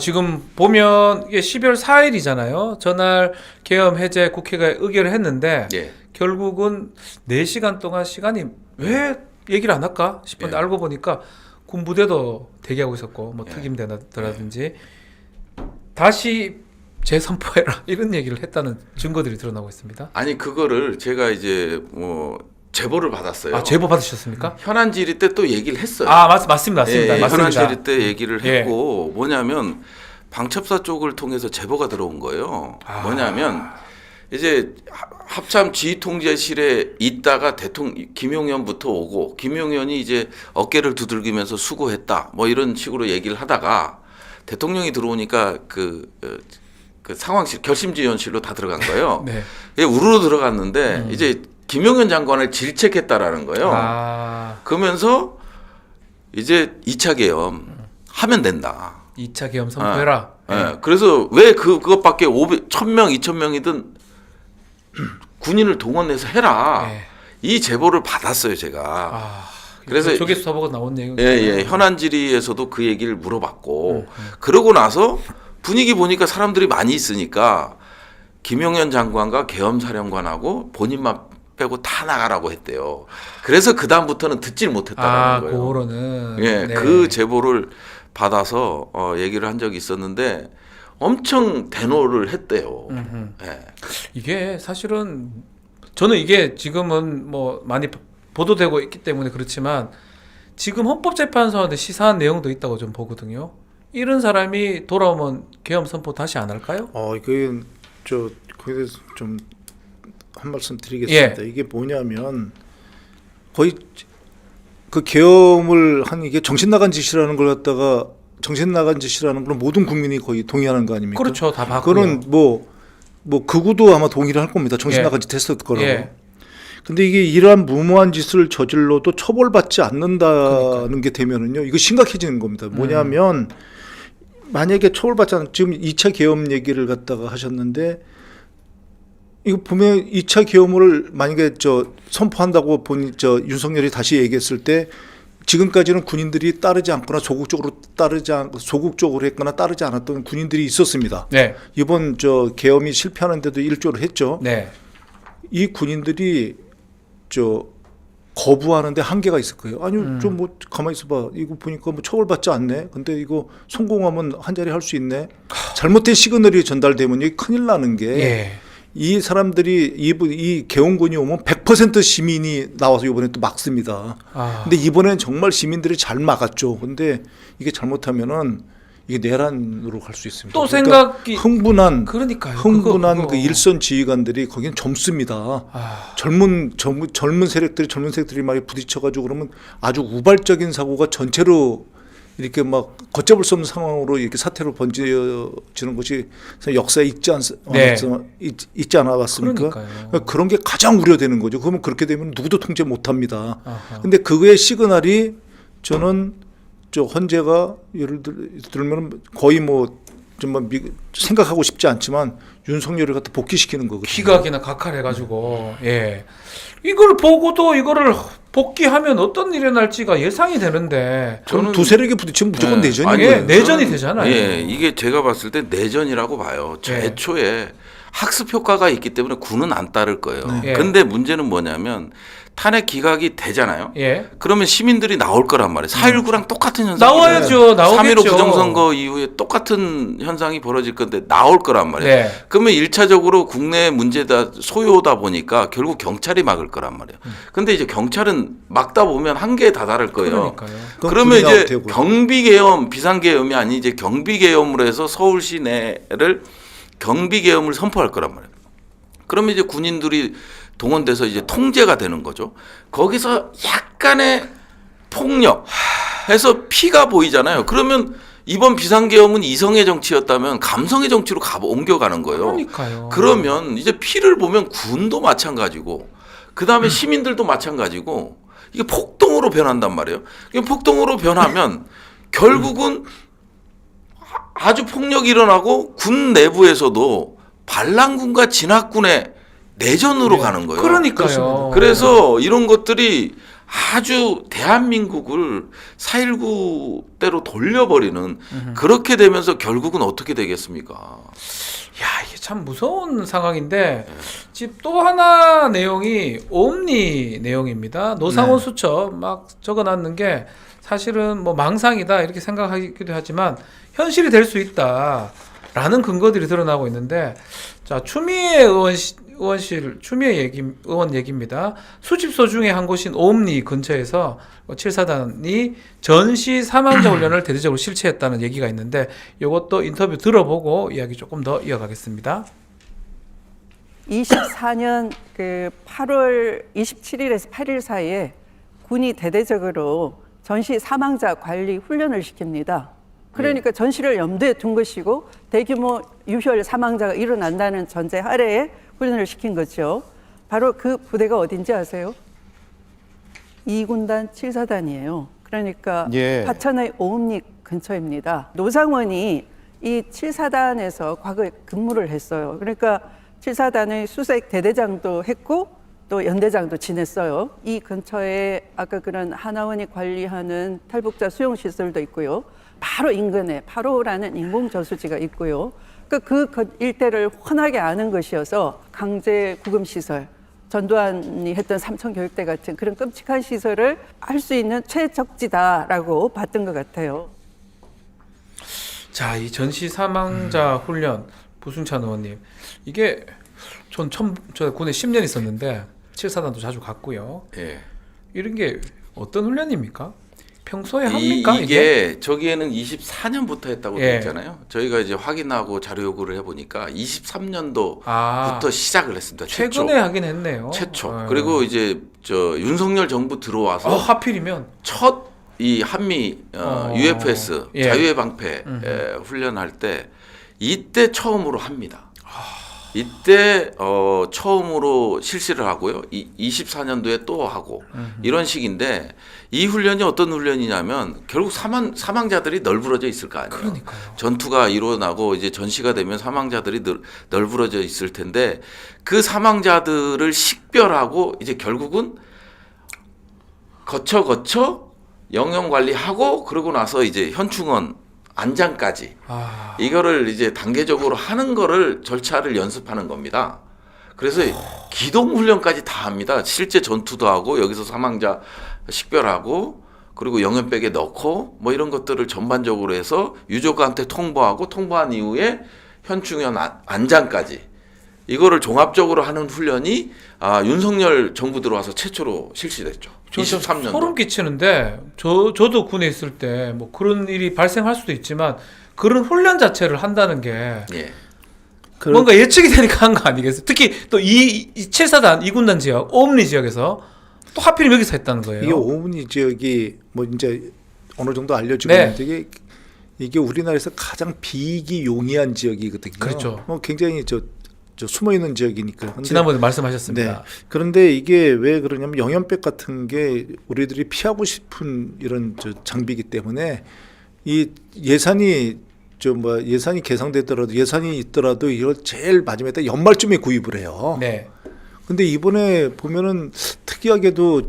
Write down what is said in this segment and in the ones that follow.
지금 보면 이게 12월 4일이잖아요. 전날 계엄 해제 국회가 의결을 했는데 예. 결국은 4시간 동안 시간이 왜 얘기를 안 할까 싶은데 예. 알고 보니까 군부대도 대기하고 있었고 뭐 예. 특임대라든지 다시 재선포해라 이런 얘기를 했다는 증거들이 드러나고 있습니다. 아니 그거를 제가 이제 뭐 제보를 받았어요. 아, 제보 받으셨습니까? 현안 질의 때 또 얘기를 했어요. 아, 맞습니다. 예, 맞습니다. 현안 질의 때 얘기를 예. 했고 뭐냐면 방첩사 쪽을 통해서 제보가 들어온 거예요. 뭐냐면 이제 합참 지휘통제실에 있다가 대통령 김용현부터 오고 김용현이 이제 어깨를 두들기면서 수고했다 뭐 이런 식으로 얘기를 하다가 대통령이 들어오니까 그 상황실 결심지원실로 다 들어간 거예요. 네. 예, 우르르 들어갔는데 이제 김용현 장관을 질책했다라는 거예요. 그러면서 이제 2차 계엄 하면 된다. 2차 계엄 선포해라. 예. 그래서 왜 그것밖에 1,000명, 2,000명이든 군인을 동원해서 해라. 예. 이 제보를 받았어요, 제가. 그래서 조계수 사보가 나온 내용. 예. 현안 질의에서도 그 얘기를 물어봤고 그러고 나서 분위기 보니까 사람들이 많이 있으니까 김용현 장관과 계엄사령관하고 본인만 빼고 다 나가라고 했대요. 그래서 그 다음부터는 듣질 못했다는 거예요. 그거로는 예, 네. 그 제보를 받아서 얘기를 한 적이 있었는데 엄청 대노를 했대요. 예. 이게 사실은 저는 이게 지금은 뭐 많이 보도되고 있기 때문에 그렇지만 지금 헌법재판소한테 시사한 내용도 있다고 좀 보거든요. 이런 사람이 돌아오면 계엄 선포 다시 안 할까요? 이게 거기에 대해서 좀 한 말씀 드리겠습니다. 예. 이게 뭐냐면 거의 그 계엄을 한 이게 정신 나간 짓이라는 걸 갖다가 정신 나간 짓이라는 걸 모든 국민이 거의 동의하는 거 아닙니까? 그렇죠, 다 봤고요. 그거는 뭐 극우도 아마 동의를 할 겁니다. 정신 예. 나간 짓 했을 거라고. 예. 근데 이게 이러한 무모한 짓을 저질러도 처벌받지 않는다는 그러니까요. 게 되면은요, 이거 심각해지는 겁니다. 뭐냐면 만약에 처벌받지 않 지금 2차 계엄 얘기를 갖다가 하셨는데 이거 보면 2차 계엄을 만약에 선포한다고 윤석열이 다시 얘기했을 때 지금까지는 군인들이 따르지 않거나 소극적으로 했거나 따르지 않았던 군인들이 있었습니다. 네. 이번 계엄이 실패하는데도 일조를 했죠. 네. 이 군인들이 거부하는데 한계가 있을 거예요. 아니 좀 뭐 가만히 있어봐. 이거 보니까 뭐 처벌받지 않네. 근데 이거 성공하면 한 자리 할 수 있네. 잘못된 시그널이 전달되면 이게 큰일 나는 게. 예. 이 사람들이 이 계엄군이 오면 100% 시민이 나와서 이번에 또 막습니다. 근데 이번엔 정말 시민들이 잘 막았죠. 근데 이게 잘못하면은 이게 내란으로 갈 수 있습니다. 또 그러니까 생각이 그러니까요. 흥분한 그거. 그 일선 지휘관들이 거기는 젊습니다. 젊은 세력들이 많이 부딪혀가지고 그러면 아주 우발적인 사고가 전체로 이렇게 막 걷잡을 수 없는 상황으로 이렇게 사태로 번지는 것이 역사에 있지 않았습니까? 그러니까요. 그런 게 가장 우려되는 거죠. 그러면 그렇게 되면 누구도 통제 못합니다. 근데 그거의 시그널이 저는 헌재가 예를 들면 거의 뭐 정말 생각하고 싶지 않지만 윤석열을 갖다 복귀시키는 거거든요. 기각이나 각하해가지고 이걸 보고도 이거를 복귀하면 어떤 일이 날지가 예상이 되는데 저는 두 세력이 부딪히면 무조건 내전이에요. 내전이 되잖아요. 예, 이게 제가 봤을 때 내전이라고 봐요. 애초에 학습 효과가 있기 때문에 군은 안 따를 거예요. 네. 근데 문제는 뭐냐면 탄핵 기각이 되잖아요. 예. 그러면 시민들이 나올 거란 말이에요. 4.19랑 똑같은 현상이 나오겠죠. 3.15 부정선거 이후에 똑같은 현상이 벌어질 건데 나올 거란 말이에요. 네. 그러면 1차적으로 국내 문제다 소요다 보니까 결국 경찰이 막을 거란 말이에요. 근데 이제 경찰은 막다 보면 한계에 다다를 거예요. 그러니까요. 그러면 이제 경비계엄, 비상계엄이 아닌 이제 경비계엄으로 해서 서울시 내를 경비계엄을 선포할 거란 말이에요. 그러면 이제 군인들이 동원돼서 이제 통제가 되는 거죠. 거기서 약간의 폭력 해서 피가 보이잖아요. 그러면 이번 비상계엄은 이성의 정치였다면 감성의 정치로 옮겨가는 거예요. 그러니까요. 그러면 이제 피를 보면 군도 마찬가지고 그다음에 시민들도 마찬가지고 이게 폭동으로 변한단 말이에요. 폭동으로 변하면 결국은 아주 폭력이 일어나고 군 내부에서도 반란군과 진압군의 내전으로 가는 거예요. 그러니까요. 그래서 이런 것들이 아주 대한민국을 4.19 때로 돌려버리는 그렇게 되면서 결국은 어떻게 되겠습니까? 야, 이게 참 무서운 상황인데 지금 또 하나 내용이 옴니 내용입니다. 노상원 네. 수첩 막 적어놨는 게 사실은 뭐 망상이다 이렇게 생각하기도 하지만 현실이 될 수 있다라는 근거들이 드러나고 있는데 자 추미애 의원 얘기입니다. 수집소 중에 한 곳인 옴니 근처에서 7사단이 전시 사망자 훈련을 대대적으로 실시했다는 얘기가 있는데 이것도 인터뷰 들어보고 이야기 조금 더 이어가겠습니다. 24년 그 8월 27일에서 8일 사이에 군이 대대적으로 전시 사망자 관리 훈련을 시킵니다. 그러니까 전시를 염두에 둔 것이고 대규모 유혈 사망자가 일어난다는 전제 하에에 훈련을 시킨 거죠. 바로 그 부대가 어딘지 아세요? 2군단 7사단이에요. 그러니까 예. 화천의 오음리 근처입니다. 노상원이 이 7사단에서 과거에 근무를 했어요. 그러니까 7사단의 수색 대대장도 했고 또 연대장도 지냈어요. 이 근처에 아까 그런 하나원이 관리하는 탈북자 수용시설도 있고요. 바로 인근에 8호라는 인공저수지가 있고요. 그 일대를 훤하게 아는 것이어서 강제 구금시설, 전두환이 했던 삼천교육대 같은 그런 끔찍한 시설을 할 수 있는 최적지다라고 봤던 것 같아요. 자, 이 전시 사망자 훈련 부승찬 의원님 이게 전 처음 저 군에 10년 있었는데 7사단도 자주 갔고요. 예. 이런 게 어떤 훈련입니까? 평소에 합니까? 이게 저기에는 24년부터 했다고 예. 되어 있잖아요. 저희가 이제 확인하고 자료 요구를 해보니까 23년도부터 아, 시작을 했습니다. 최근에 하긴 했네요. 최초. 네. 그리고 이제 저 윤석열 정부 들어와서 하필이면 첫 이 한미 UFS 예. 자유의 방패 훈련할 때 이때 처음으로 합니다. 이때 처음으로 실시를 하고요. 24년도에 또 하고 이런 식인데 이 훈련이 어떤 훈련이냐면 결국 사망자들이 널브러져 있을 거 아니에요. 그러니까요. 전투가 일어나고 이제 전시가 되면 사망자들이 널브러져 있을 텐데 그 사망자들을 식별하고 이제 결국은 거쳐 영양 관리하고 그러고 나서 이제 현충원 안장까지 이거를 이제 단계적으로 하는 거를 절차를 연습하는 겁니다. 그래서 기동 훈련까지 다 합니다. 실제 전투도 하고 여기서 사망자 식별하고 그리고 영연백에 넣고 뭐 이런 것들을 전반적으로 해서 유족한테 통보한 이후에 현충원 안장까지 이거를 종합적으로 하는 훈련이 윤석열 정부 들어와서 최초로 실시됐죠. 23년도. 소름 끼치는데 저도 군에 있을 때 뭐 그런 일이 발생할 수도 있지만 그런 훈련 자체를 한다는 게 예. 뭔가 예측이 되니까 한 거 아니겠어요? 특히 또 이 7사단 2군단 지역, 오음리 지역에서 또 하필이면 여기서 했다는 거예요. 이게 오문이 지역이 뭐 이제 어느 정도 알려지고 네. 있는데 이게 우리나라에서 가장 비익이 용이한 지역이거든요. 그렇죠. 뭐 굉장히 저 숨어 있는 지역이니까. 근데 지난번에 말씀하셨습니다. 네. 그런데 이게 왜 그러냐면 영연백 같은 게 우리들이 피하고 싶은 이런 장비이기 때문에 이 예산이 예산이 계상되더라도 예산이 있더라도 이걸 제일 마지막에 연말쯤에 구입을 해요. 네. 근데 이번에 보면은 특이하게도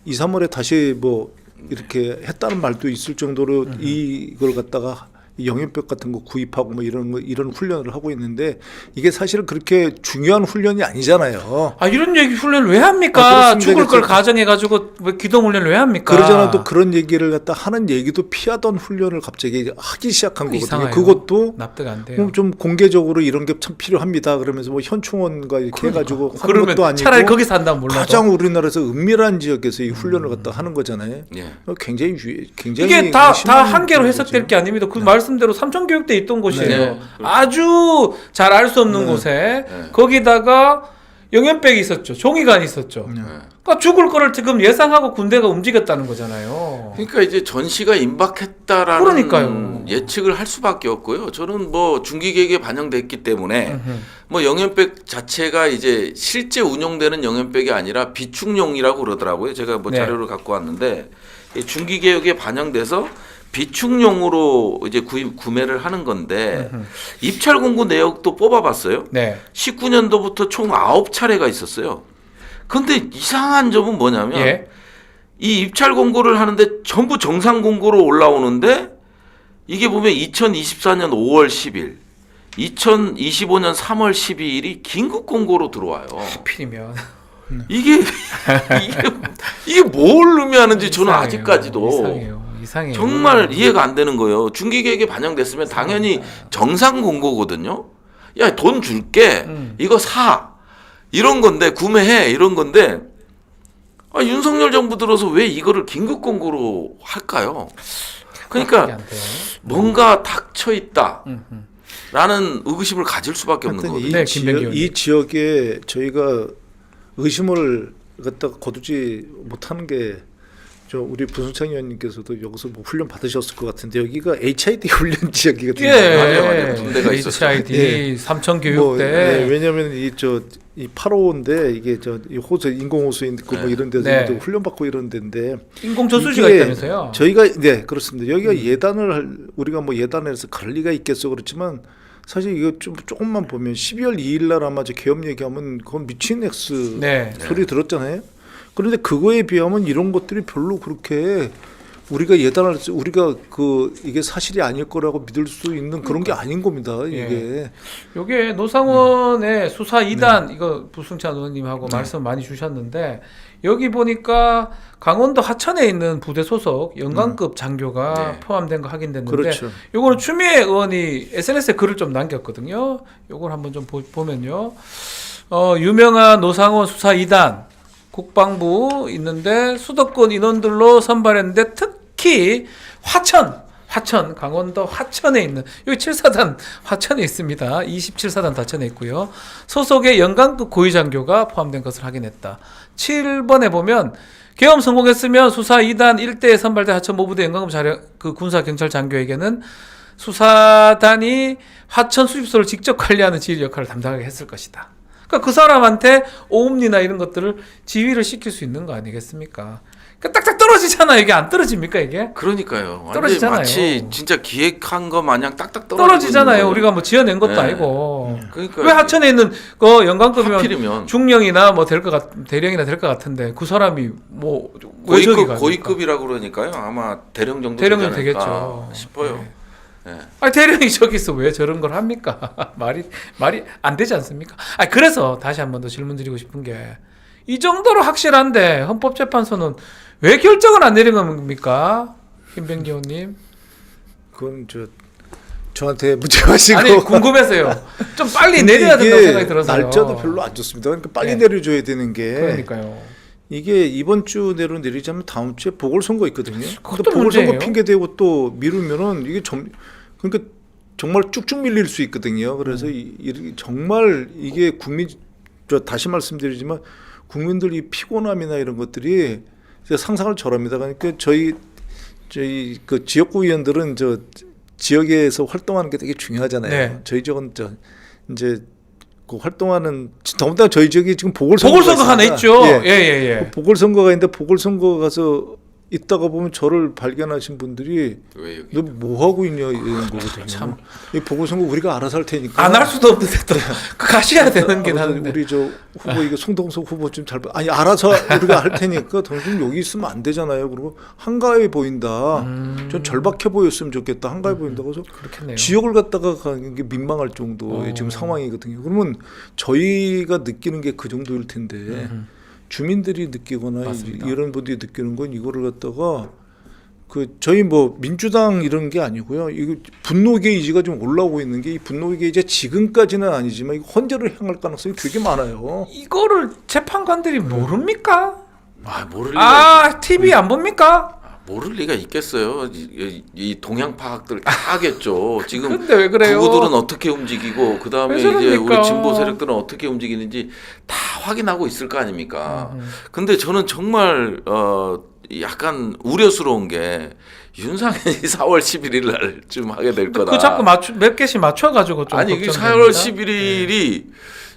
2, 3월에 다시 뭐 이렇게 했다는 말도 있을 정도로 이걸 갖다가 영연백 같은 거 구입하고 뭐 이런 훈련을 하고 있는데 이게 사실은 그렇게 중요한 훈련이 아니잖아요. 이런 얘기 훈련을 왜 합니까? 그렇습니다. 죽을 걸 가정해가지고 왜 기동 훈련을 왜 합니까? 그러잖아도 그런 얘기를 갖다 하는 얘기도 피하던 훈련을 갑자기 하기 시작한 거거든요. 이상해요. 그것도 납득 안 돼요. 좀 공개적으로 이런 게 참 필요합니다. 그러면서 뭐 현충원과 이렇게 해가지고 하는 그러면 것도 아니고 차라리 거기서 한다면 몰라도 가장 우리나라에서 은밀한 지역에서 이 훈련을 갖다 하는 거잖아요. 예. 굉장히 이게 다 심한 한계로 거죠. 해석될 게 아닙니다. 그 말씀대로 삼천교육대 있던 곳이에요. 네. 아주 잘 알 수 없는 곳에 거기다가 영연백이 있었죠. 종이관이 있었죠. 그러니까 죽을 거를 지금 예상하고 군대가 움직였다는 거잖아요. 그러니까 이제 전시가 임박했다라는 그러니까요. 예측을 할 수밖에 없고요. 저는 뭐 중기계획에 반영됐기 때문에 뭐 영연백 자체가 이제 실제 운용되는 영연백이 아니라 비축용이라고 그러더라고요. 제가 뭐 네. 자료를 갖고 왔는데 이 중기계획에 반영돼서 비축용으로 이제 구매를 하는 건데 입찰 공고 내역도 뽑아봤어요. 네. 19년도부터 총 9차례가 있었어요. 근데 이상한 점은 뭐냐면 예. 이 입찰 공고를 하는데 전부 정상 공고로 올라오는데 이게 보면 2024년 5월 10일, 2025년 3월 12일이 긴급 공고로 들어와요. 하필이면 이게 이게 뭘 의미하는지 저는 이상해요. 아직까지도 이상해요. 정말 이해가 안 되는 거예요. 중기계획에 반영됐으면 당연히 정상 공고거든요. 야, 돈 줄게. 이거 사. 이런 건데 구매해. 이런 건데 윤석열 정부 들어서 왜 이거를 긴급 공고로 할까요? 그러니까 안 돼요. 뭔가 닥쳐 있다. 라는 의구심을 가질 수밖에 없는 하여튼 거거든요. 네, 김병기 의원님. 이 지역에 저희가 의심을 갖다가 거두지 못하는 게 저 우리 부승창 의원님께서도 여기서 뭐 훈련 받으셨을 것 같은데 여기가 HID 훈련 지역이거든요. 맞아요. 군대가 있었어요. HID 예. 삼천교육대. 네, 왜냐하면 이 8호인데 이게 이 호수 인공호수 있고 뭐 이런 데서 네. 훈련 받고 이런 데인데 인공저수지가 이게 있다면서요? 저희가 네 그렇습니다. 여기가 우리가 뭐 예단해서 그럴 리가 있겠어 그렇지만 사실 이거 조금만 보면 12월 2일 날 아마 저 계엄 얘기하면 그건 미친 X 네. 소리 들었잖아요. 그런데 그거에 비하면 이런 것들이 별로 그렇게 우리가 이게 사실이 아닐 거라고 믿을 수 있는 그런 게 아닌 겁니다. 이게 요게 노상원의 수사 2단 이거 부승찬 의원님하고 말씀 많이 주셨는데 여기 보니까 강원도 하천에 있는 부대 소속 연관급 장교가 네. 포함된 거 확인됐는데 그렇죠. 요거는 추미애 의원이 SNS에 글을 좀 남겼거든요. 요걸 한번 좀 보면요. 유명한 노상원 수사 2단 국방부 있는데 수도권 인원들로 선발했는데 특히 화천 강원도 화천에 있는 여기 7사단 화천에 있습니다. 27사단 화천에 있고요. 소속의 연관급 고위장교가 포함된 것을 확인했다. 7번에 보면 계엄 성공했으면 수사 2단 1대에 선발된 하천 모부대 연관급 군사 경찰 장교에게는 수사단이 화천 수집소를 직접 관리하는 지휘 역할을 담당하게 했을 것이다. 그러니까 그 사람한테 오음리나 이런 것들을 지휘를 시킬 수 있는 거 아니겠습니까? 그러니까 딱딱 떨어지잖아요. 이게 안 떨어집니까 이게? 그러니까요. 완전히 떨어지잖아요. 마치 진짜 기획한 거 마냥 딱딱 떨어지잖아요. 있는 우리가 뭐 지어낸 것도 네. 아니고. 그러니까 왜 하천에 있는 그 연관급이면 하필이면 중령이나 뭐 될 것 대령이나 될 것 같은데 그 사람이 뭐 외적이가 고위급이라고 그러니까 아마 대령 정도 대령 되지 않을까 되겠죠. 싶어요. 네. 네. 아니 대령이 저기서 왜 저런 걸 합니까? 말이 안 되지 않습니까? 아니 그래서 다시 한 번 더 질문 드리고 싶은 게 이 정도로 확실한데 헌법재판소는 왜 결정을 안 내린 겁니까? 김병기 의원님. 그건 저한테 묻지마시고 아니 궁금해서요. 좀 빨리 근데 내려야 된다고 이게 생각이 들어서요. 날짜도 별로 안 좋습니다. 그러니까 빨리 네. 내려줘야 되는 게 그러니까요. 이게 이번 주 내로 내리자면 다음 주에 보궐선거 있거든요. 그것도 근데 보궐선거 문제예요. 핑계 대고 또 미루면은 이게 그러니까 정말 쭉쭉 밀릴 수 있거든요. 그래서 정말 이게 다시 말씀드리지만 국민들이 피곤함이나 이런 것들이 제가 상상을 절합니다. 그러니까 저희 그 지역구 의원들은 지역에서 활동하는 게 되게 중요하잖아요. 네. 저희 지역은 이제 그 활동하는 더군다나 저희 지역이 지금 보궐선거가 하나 있죠. 예. 보궐선거가 있는데 보궐선거 가서 있다가 보면 저를 발견하신 분들이 왜 여기 너 뭐 하고 있냐 이런 거거든요. 참. 이 보궐선거 우리가 알아서 할 테니까 안 할 수도 없는데 또 가셔야 되는 게 나는데. 우리 후보 이거 송동석 후보 좀 잘 아니 알아서 우리가 할 테니까 당신 여기 있으면 안 되잖아요. 그리고 한가해 보인다. 좀 절박해 보였으면 좋겠다. 한가해 보인다. 그래서 그렇겠네요. 지역을 갖다가 가는 게 민망할 정도의 지금 상황이거든요. 그러면 저희가 느끼는 게 그 정도일 텐데 주민들이 느끼거나 맞습니다. 이런 분들이 느끼는 건 이거를 갖다가 저희 뭐 민주당 이런 게 아니고요. 이거 분노 게이지가 좀 올라오고 있는 게 이 분노 게이지가 지금까지는 아니지만 이거 헌재를 향할 가능성이 되게 많아요. 이거를 재판관들이 모릅니까? 모를 리가 TV 안 봅니까? 모를 리가 있겠어요. 이 동향 파악들 다 하겠죠. 지금 근데 왜 그래요? 구구들은 어떻게 움직이고 그 다음에 왜 이제 저럽니까? 우리 진보 세력들은 어떻게 움직이는지 다 확인하고 있을 거 아닙니까? 근데 저는 정말 약간 우려스러운 게 윤상현이 4월 11일 날쯤 하게 될 거다. 그 자꾸 몇 개씩 맞춰가지고 좀 아니 그 걱정됩니다. 4월 11일이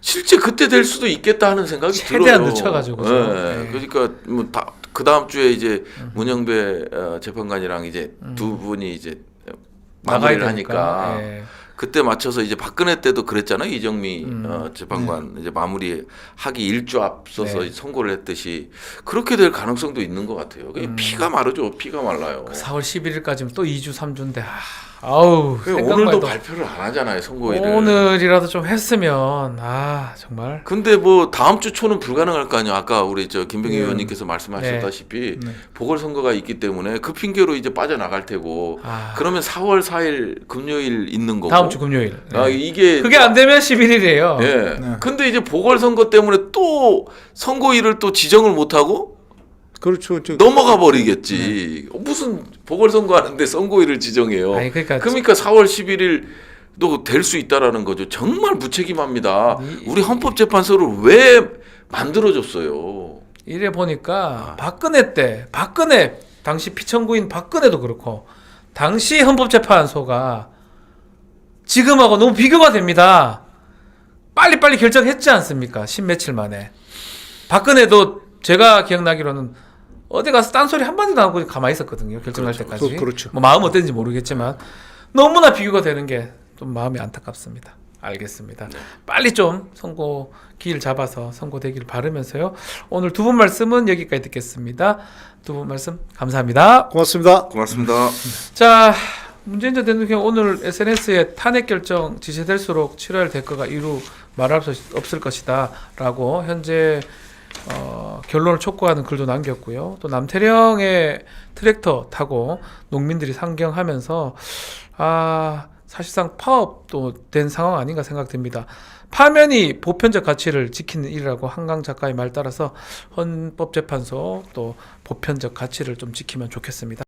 실제 그때 될 수도 있겠다 하는 생각이 최대한 들어요. 늦춰가지고죠. 네. 네. 그러니까 뭐 그 다음 주에 이제 문영배 재판관이랑 이제 두 분이 이제 나가야 마무리를 되니까. 하니까 예. 그때 맞춰서 이제 박근혜 때도 그랬잖아요. 이정미 재판관 이제 마무리하기 일주 앞서서 네. 선고를 했듯이 그렇게 될 가능성도 있는 것 같아요. 그게 피가 마르죠. 피가 말라요. 4월 11일까지면 또 2주 3주인데 아우 오늘도 생각만 해도 발표를 안 하잖아요. 선고일을. 오늘이라도 좀 했으면 정말 근데 뭐 다음 주 초는 불가능할 거 아니에요. 아까 우리 저 김병기 네. 의원님께서 말씀하셨다시피 네. 보궐선거가 있기 때문에 그 핑계로 이제 빠져나갈 테고 그러면 4월 4일 금요일 있는 거고 다음 주 금요일. 네. 이게 그게 안 되면 11일이에요. 예. 네. 근데 이제 보궐선거 때문에 또 선거일을 또 지정을 못 하고 그렇죠. 넘어가 버리겠지. 무슨 보궐선거 하는데 선거일을 지정해요. 아니, 그러니까 4월 11일도 될 수 있다라는 거죠. 정말 무책임합니다. 우리 헌법재판소를 왜 만들어줬어요? 이래 보니까 박근혜 당시 피청구인 박근혜도 그렇고 당시 헌법재판소가 지금하고 너무 비교가 됩니다. 빨리빨리 결정했지 않습니까? 십며칠 만에. 박근혜도 제가 기억나기로는 어디 가서 딴소리 한마디도 안 하고 가만히 있었거든요. 결정할 때까지. 그렇죠. 뭐 마음 어땠는지 모르겠지만 너무나 비교가 되는 게 좀 마음이 안타깝습니다. 알겠습니다. 빨리 좀 선고 기일 잡아서 선고되기를 바라면서요. 오늘 두 분 말씀은 여기까지 듣겠습니다. 두 분 말씀 감사합니다. 고맙습니다. 고맙습니다. 자, 문재인 전 대통령 오늘 SNS에 탄핵 결정 지시될수록 7월 대가가 이루 말할 수 없을 것이다라고 현재 결론을 촉구하는 글도 남겼고요. 또 남태령의 트랙터 타고 농민들이 상경하면서 사실상 파업도 된 상황 아닌가 생각됩니다. 파면이 보편적 가치를 지키는 일이라고 한강 작가의 말 따라서 헌법재판소 또 보편적 가치를 좀 지키면 좋겠습니다.